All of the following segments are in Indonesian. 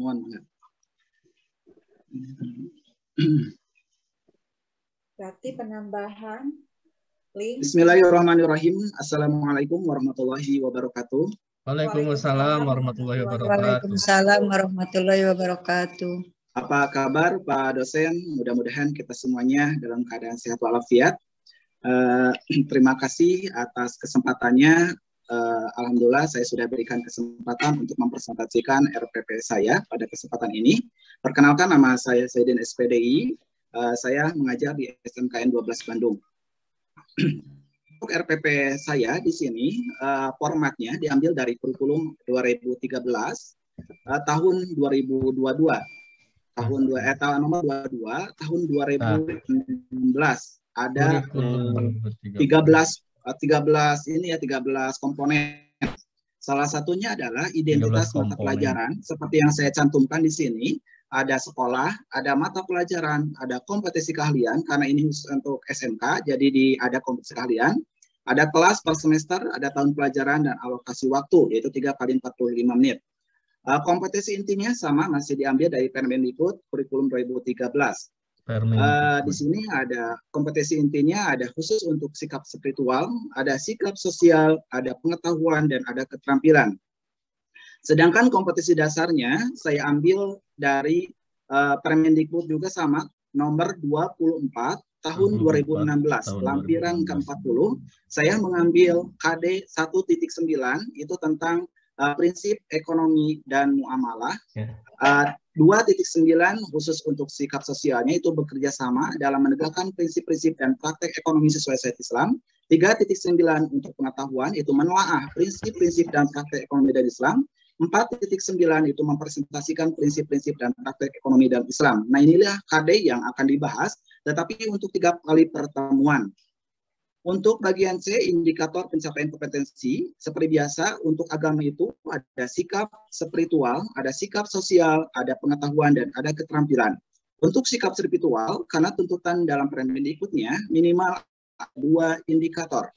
Mohon maaf. Berarti penambahan link. Bismillahirrahmanirrahim. Assalamualaikum warahmatullahi wabarakatuh. Waalaikumsalam warahmatullahi wabarakatuh. Waalaikumsalam warahmatullahi wabarakatuh. Apa kabar Pak dosen? Mudah-mudahan kita semuanya dalam keadaan sehat walafiat. Terima kasih atas kesempatannya. Alhamdulillah saya sudah berikan kesempatan untuk mempresentasikan RPP saya pada kesempatan ini. Perkenalkan, nama saya Saidin SPDI. Saya mengajar di SMKN 12 Bandung. Untuk RPP saya di sini formatnya diambil dari kurikulum 2013 tahun 2022. Tahun nomor 22 tahun 2016 ada 13 komponen. Salah satunya adalah identitas mata pelajaran seperti yang saya cantumkan di sini. Ada sekolah, ada mata pelajaran, ada kompetisi keahlian karena ini untuk SMK, jadi ada kompetisi keahlian, ada kelas per semester, ada tahun pelajaran dan alokasi waktu yaitu 3 kali 45 menit. Kompetisi intinya sama, masih diambil dari Permendikbud kurikulum 2013. Di sini ada kompetisi intinya, ada khusus untuk sikap spiritual, ada sikap sosial, ada pengetahuan, dan ada keterampilan. Sedangkan kompetisi dasarnya saya ambil dari Permendikbud juga sama, nomor 24 tahun 2016, lampiran ke-40. Saya mengambil KD 1.9 itu tentang prinsip ekonomi dan muamalah. 2.9 khusus untuk sikap sosialnya itu bekerja sama dalam menegakkan prinsip-prinsip dan praktek ekonomi sesuai syariat Islam. 3.9 untuk pengetahuan itu menelaah prinsip-prinsip dan praktek ekonomi dan Islam. 4.9 itu mempresentasikan prinsip-prinsip dan praktek ekonomi dan Islam. Nah, inilah KD yang akan dibahas, tetapi untuk 3 kali pertemuan. Untuk bagian C, indikator pencapaian kompetensi, seperti biasa untuk agama itu ada sikap spiritual, ada sikap sosial, ada pengetahuan, dan ada keterampilan. Untuk sikap spiritual, karena tuntutan dalam Permendikbudnya minimal 2 indikator.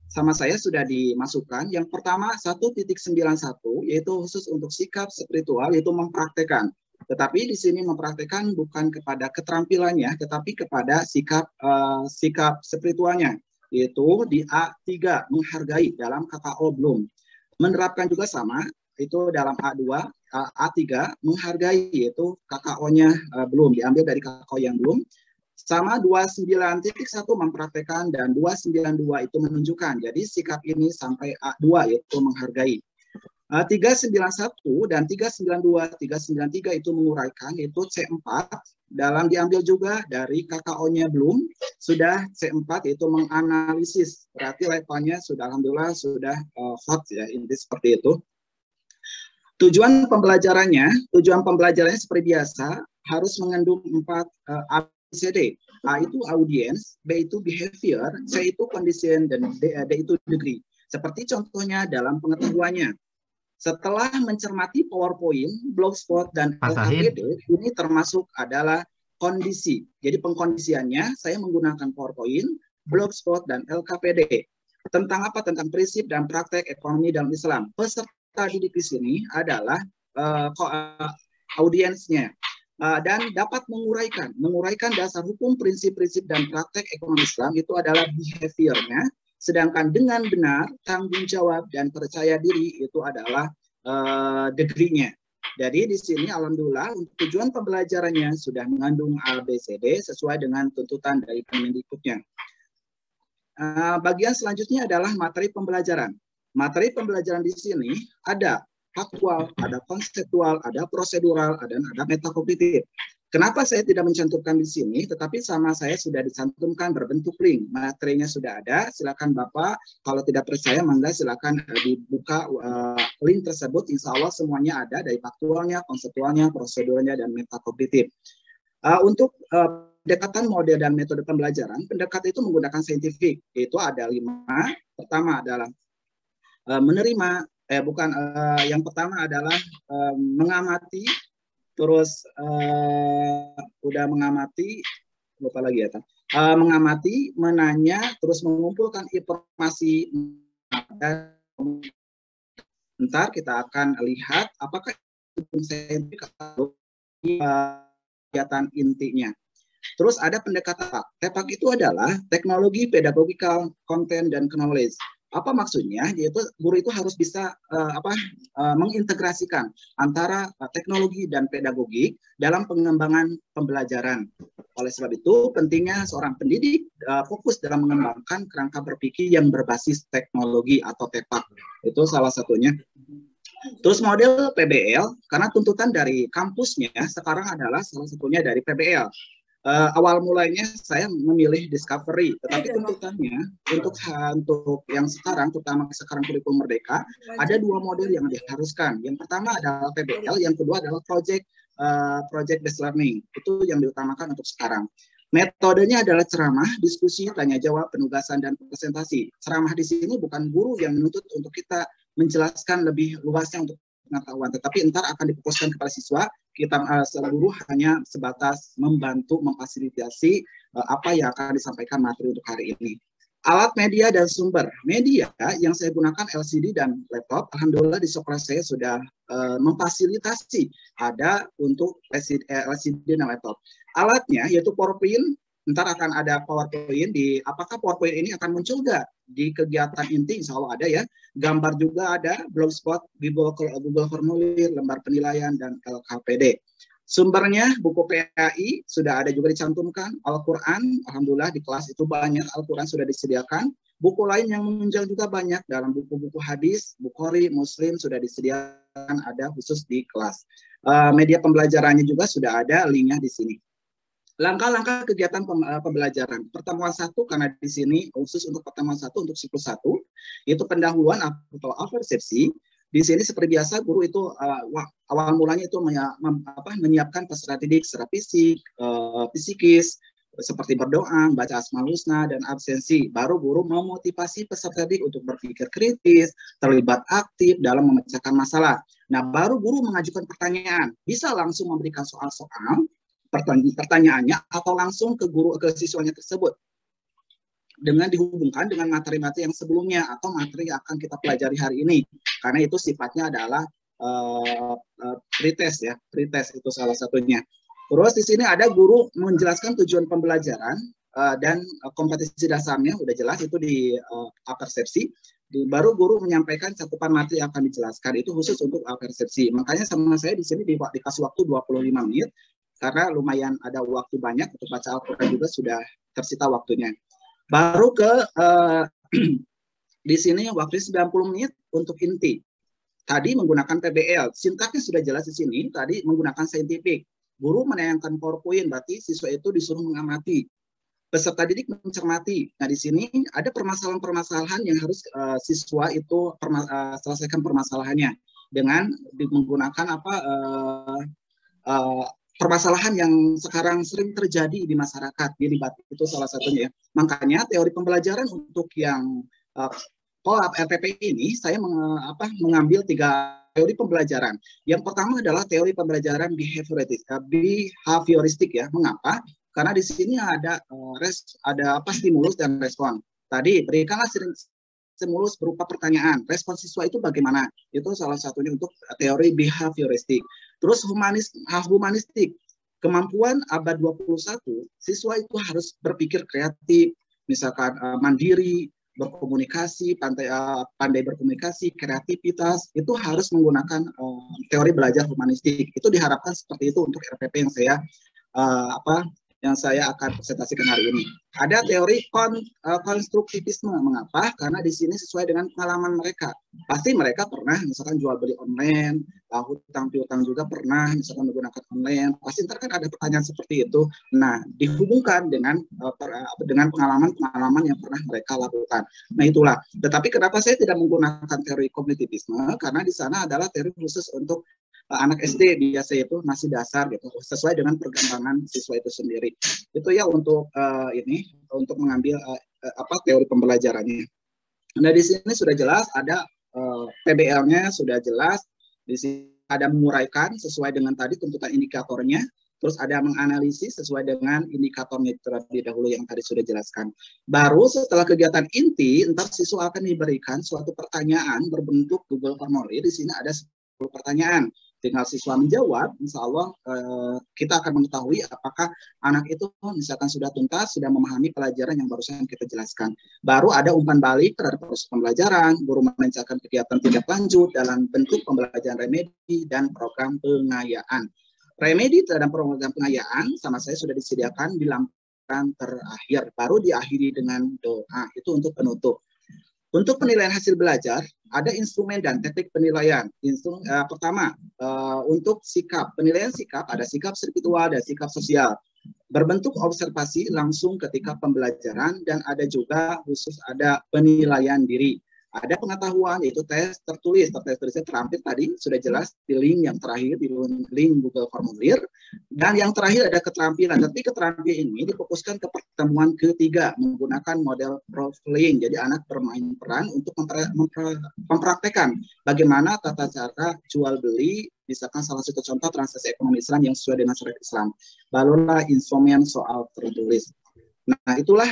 Sama saya sudah dimasukkan. Yang pertama 1.91 yaitu khusus untuk sikap spiritual, yaitu mempraktekkan. Tetapi di sini mempraktekkan bukan kepada keterampilannya, tetapi kepada sikap spiritualnya, yaitu di A3 menghargai dalam KKO belum. Menerapkan juga sama, itu dalam A3 menghargai, yaitu KKO-nya belum, diambil dari KKO yang belum. Sama 29.1 mempraktekkan dan 292 itu menunjukkan. Jadi sikap ini sampai A2 yaitu menghargai. 391 dan 392, 393 itu menguraikan, yaitu C4 dalam diambil juga dari KKO-nya belum, sudah C4 itu menganalisis. Berarti levelnya sudah alhamdulillah sudah hot ya, ini seperti itu. Tujuan pembelajarannya seperti biasa harus mengandung 4 ABCD. A itu audience, B itu behavior, C itu condition, dan D itu degree. Seperti contohnya dalam pengetahuannya. Setelah mencermati PowerPoint, Blogspot, dan LKPD, ini termasuk adalah kondisi. Jadi pengkondisiannya saya menggunakan PowerPoint, Blogspot, dan LKPD. Tentang apa? Tentang prinsip dan praktek ekonomi dalam Islam. Peserta didik di sini adalah audiensnya. Dan dapat menguraikan dasar hukum, prinsip-prinsip, dan praktek ekonomi Islam itu adalah behaviornya, sedangkan dengan benar, tanggung jawab, dan percaya diri itu adalah degree-nya. Jadi di sini alhamdulillah untuk tujuan pembelajarannya sudah mengandung ABCD sesuai dengan tuntutan dari Permendikbudnya. Bagian selanjutnya adalah materi pembelajaran. Materi pembelajaran di sini ada faktual, ada konseptual, ada prosedural, dan ada metakognitif. Kenapa saya tidak mencantumkan di sini, tetapi sama saya sudah dicantumkan berbentuk link. Materinya sudah ada, silakan Bapak, kalau tidak percaya, mangga silakan dibuka link tersebut. Insya Allah semuanya ada, dari faktualnya, konseptualnya, prosedurnya, dan metakognitif. Untuk pendekatan model dan metode pembelajaran, pendekatan itu menggunakan saintifik, yaitu ada 5. Pertama adalah menerima, yang pertama adalah mengamati, terus udah mengamati, lupa lagi ya, mengamati, menanya, terus mengumpulkan informasi. Ntar kita akan lihat apakah itu saintifik atau kegiatan intinya. Terus ada pendekatan TEPAK. TEPAK itu adalah teknologi pedagogikal, konten, dan knowledge. Apa maksudnya? Yaitu guru itu harus bisa mengintegrasikan antara teknologi dan pedagogik dalam pengembangan pembelajaran. Oleh sebab itu, pentingnya seorang pendidik fokus dalam mengembangkan kerangka berpikir yang berbasis teknologi atau TEPAK. Itu salah satunya. Terus model PBL, karena tuntutan dari kampusnya sekarang adalah salah satunya dari PBL. Awal mulanya saya memilih Discovery, tetapi tuntutannya untuk yang sekarang, terutama sekarang kurikulum Merdeka, ada dua model yang diharuskan. Yang pertama adalah PBL, yang kedua adalah project based learning. Itu yang diutamakan untuk sekarang. Metodenya adalah ceramah, diskusi, tanya jawab, penugasan, dan presentasi. Ceramah di sini bukan guru yang menuntut untuk kita menjelaskan lebih luasnya untuk pengetahuan, tetapi ntar akan difokuskan kepada siswa. Kita guru hanya sebatas membantu memfasilitasi apa yang akan disampaikan materi untuk hari ini. Alat media dan sumber media yang saya gunakan LCD dan laptop. Alhamdulillah di sekolah saya sudah memfasilitasi ada untuk LCD dan laptop. Alatnya yaitu PowerPoint. Ntar akan ada PowerPoint apakah PowerPoint ini akan muncul nggak di kegiatan inti? Insya Allah ada ya. Gambar juga ada, Blogspot, Google Formulir, lembar penilaian, dan LKPD. Sumbernya buku PAI sudah ada juga dicantumkan. Al-Quran, alhamdulillah di kelas itu banyak Al-Quran sudah disediakan. Buku lain yang menunjang juga banyak dalam buku-buku hadis, Bukhari, Muslim sudah disediakan ada khusus di kelas. Media pembelajarannya juga sudah ada linknya di sini. Langkah-langkah kegiatan pembelajaran. Pertemuan 1, karena di sini khusus untuk pertemuan 1 untuk siklus 1, itu pendahuluan atau apersepsi. Di sini seperti biasa guru itu awal mulanya itu menyiapkan peserta didik secara fisik, psikis, seperti berdoa, baca Asmaul Husna, dan absensi. Baru guru memotivasi peserta didik untuk berpikir kritis, terlibat aktif dalam memecahkan masalah. Nah, baru guru mengajukan pertanyaan. Bisa langsung memberikan soal-soal pertanyaannya atau langsung ke siswanya tersebut dengan dihubungkan dengan materi-materi yang sebelumnya atau materi yang akan kita pelajari hari ini, karena itu sifatnya adalah pretest ya, pretest itu salah satunya. Terus di sini ada guru menjelaskan tujuan pembelajaran dan kompetisi dasarnya udah jelas itu di apersepsi. Baru guru menyampaikan cakupan materi yang akan dijelaskan, itu khusus untuk apersepsi. Makanya sama saya di sini dikasih waktu 25 menit karena lumayan ada waktu banyak untuk baca Al-Quran juga sudah tersita waktunya. Baru ke di sini waktunya 90 menit untuk inti. Tadi menggunakan PBL, sintaksnya sudah jelas di sini. Tadi menggunakan saintifik. Guru menayangkan PowerPoint, berarti siswa itu disuruh mengamati. Peserta didik mencermati. Nah di sini ada permasalahan-permasalahan yang harus siswa itu selesaikan permasalahannya dengan menggunakan permasalahan yang sekarang sering terjadi di masyarakat, di Batik itu salah satunya ya. Makanya teori pembelajaran untuk yang RPP ini saya mengambil 3 teori pembelajaran. Yang pertama adalah teori pembelajaran behavioristik ya. Mengapa? Karena di sini ada stimulus dan respon. Tadi berikanlah stimulus berupa pertanyaan. Respon siswa itu bagaimana? Itu salah satunya untuk teori behavioristik. Terus humanistik. Kemampuan abad 21, siswa itu harus berpikir kreatif, misalkan mandiri, berkomunikasi, pandai berkomunikasi, kreativitas, itu harus menggunakan teori belajar humanistik. Itu diharapkan seperti itu untuk RPP yang saya akan presentasikan hari ini. Ada teori konstruktivisme. Mengapa? Karena di sini sesuai dengan pengalaman mereka. Pasti mereka pernah misalkan jual beli online, hutang piutang juga pernah misalkan menggunakan online. Pasti ntar kan ada pertanyaan seperti itu. Nah, dihubungkan dengan pengalaman yang pernah mereka lakukan. Nah, itulah. Tetapi kenapa saya tidak menggunakan teori kognitivisme? Karena di sana adalah teori khusus untuk anak SD biasa itu masih dasar gitu, sesuai dengan perkembangan siswa itu sendiri. Itu ya untuk untuk mengambil teori pembelajarannya. Nah di sini sudah jelas ada PBL-nya sudah jelas. Di sini ada menguraikan sesuai dengan tadi tuntutan indikatornya. Terus ada menganalisis sesuai dengan indikatornya terlebih dahulu yang tadi sudah jelaskan. Baru setelah kegiatan inti, entar siswa akan diberikan suatu pertanyaan berbentuk Google Formulir. Di sini ada 10 pertanyaan. tinggal siswa menjawab, insya Allah kita akan mengetahui apakah anak itu misalkan sudah tuntas, sudah memahami pelajaran yang barusan kita jelaskan. Baru ada umpan balik terhadap proses pembelajaran, guru melancarkan kegiatan tindak lanjut dalam bentuk pembelajaran remedi dan program pengayaan. Remedi terhadap program pengayaan sama saya sudah disediakan di lampiran terakhir, baru diakhiri dengan doa, itu untuk penutup. Untuk penilaian hasil belajar, ada instrumen dan teknik penilaian. Pertama, untuk sikap. Penilaian sikap, ada sikap spiritual, ada sikap sosial. Berbentuk observasi langsung ketika pembelajaran, dan ada juga khusus ada penilaian diri. Ada pengetahuan, yaitu tes tertulis. Tes tertulisnya terampil tadi, sudah jelas di link yang terakhir, di link Google Formulir. Dan yang terakhir ada keterampilan. Tapi keterampilan ini difokuskan ke pertemuan ketiga, menggunakan model profiling. Jadi anak bermain peran untuk mempraktekkan bagaimana tata cara jual beli, misalkan salah satu contoh transaksi ekonomi Islam yang sesuai dengan syariat Islam. Barulah instrumen soal tertulis. Nah, itulah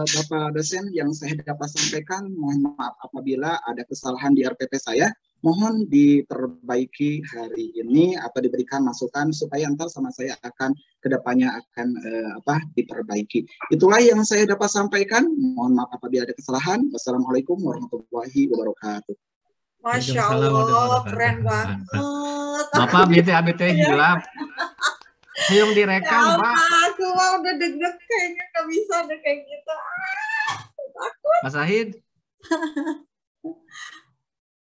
Bapak dosen yang saya dapat sampaikan. Mohon maaf apabila ada kesalahan di RPP saya. Mohon diperbaiki hari ini atau diberikan masukan supaya ntar sama saya akan kedepannya akan diperbaiki. Itulah yang saya dapat sampaikan. Mohon maaf apabila ada kesalahan. Wassalamualaikum warahmatullahi wabarakatuh. Masya Allah, keren banget. Bapak BT hilap. Yang direkam, Pak. Aku mau udah deg-deg kayaknya nggak bisa deh kayak gitu. Takut. Mas Sahid.